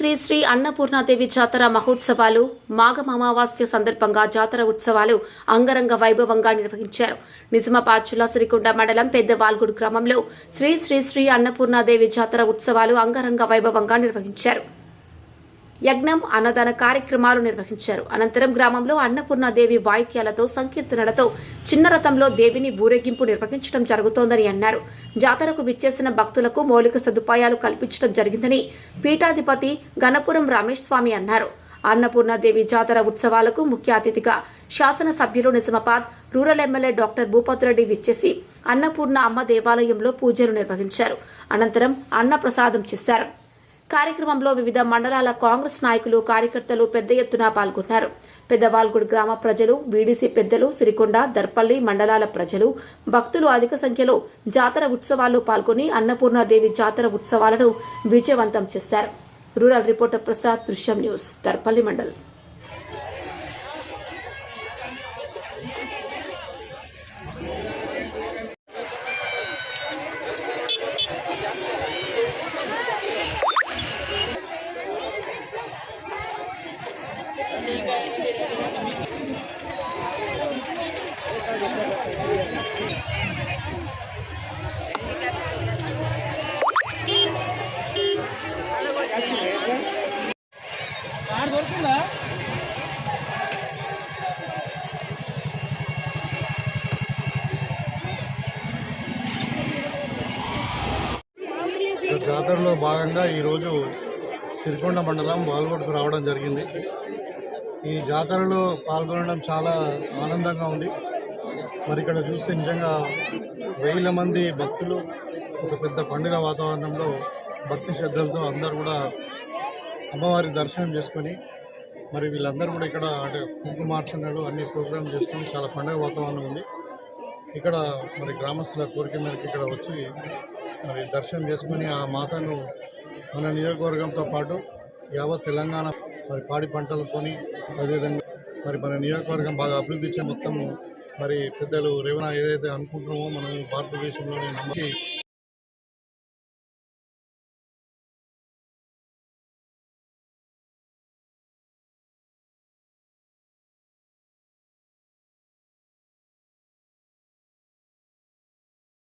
శ్రీ శ్రీ అన్నపూర్ణాదేవి జాతర మహోత్సవాలు మాఘం అమావాస్య సందర్భంగా జాతర ఉత్సవాలు అంగరంగ వైభవంగా నిర్వహించారు. నిజామాబాద్ జిల్లా సిరికొండ మండలం పెద్దవాల్గూడ్ గ్రామంలో శ్రీ శ్రీ శ్రీ అన్నపూర్ణాదేవి జాతర ఉత్సవాలు అంగరంగ వైభవంగా నిర్వహించారు. యజ్ఞం, అన్నదాన కార్యక్రమాలు నిర్వహించారు. అనంతరం గ్రామంలో అన్నపూర్ణాదేవి వాయిద్యాలతో, సంకీర్తనలతో చిన్న రథంలో దేవిని ఊరేగింపు నిర్వహించడం జరుగుతోందని అన్నారు. జాతరకు విచ్చేసిన భక్తులకు మౌలిక సదుపాయాలు కల్పించడం జరిగిందని పీఠాధిపతి గణపురం రమేష్ స్వామి అన్నారు. అన్నపూర్ణాదేవి జాతర ఉత్సవాలకు ముఖ్య అతిథిగా శాసనసభ్యులు Nizamabad rural MLA doctor Bhupathi Reddy విచ్చేసి అన్నపూర్ణ అమ్మ దేవాలయంలో పూజలు నిర్వహించారు. అనంతరం అన్న ప్రసాదం చేశారు. కార్యక్రమంలో వివిధ మండలాల కాంగ్రెస్ నాయకులు, కార్యకర్తలు పెద్ద ఎత్తున పాల్గొన్నారు. పెద్దవాల్గూడ్ గ్రామ ప్రజలు, బీడీసీ పెద్దలు, సిరికొండ, దర్పల్లి మండలాల ప్రజలు, భక్తులు అధిక సంఖ్యలో జాతర ఉత్సవాల్లో పాల్గొని అన్నపూర్ణాదేవి జాతర ఉత్సవాలను విజయవంతం చేశారు. రూరల్ రిపోర్టర్ ప్రసాద్, దృశ్యం న్యూస్, దర్పల్లి మండల్. జాతరలో భాగంగా ఈరోజు సిరికొండ మండలం వాల్గూడ్కు రావడం జరిగింది. ఈ జాతరలో పాల్గొనడం చాలా ఆనందంగా ఉంది. మరి ఇక్కడ చూస్తే నిజంగా వేల మంది భక్తులు ఒక పెద్ద పండుగ వాతావరణంలో భక్తి శ్రద్ధలతో అందరూ కూడా అమ్మవారి దర్శనం చేసుకొని మరి వీళ్ళందరూ కూడా ఇక్కడ అంటే కుంకుమార్చనలు అన్ని ప్రోగ్రామ్ చేసుకొని చాలా పండుగ వాతావరణం ఉంది. ఇక్కడ మరి గ్రామస్తుల కోరిక మేరకు ఇక్కడ వచ్చి మరి దర్శనం చేసుకుని ఆ మాతను మన నియోజకవర్గంతో పాటు యావత్ తెలంగాణ మరి పాడి పంటలతోని అదేవిధంగా మరి మన నియోజకవర్గం బాగా అభివృద్ధి మొత్తం మరి పెద్దలు రేవణ ఏదైతే అనుకుంటున్నామో మనం భారతదేశంలోనే నమ్మకి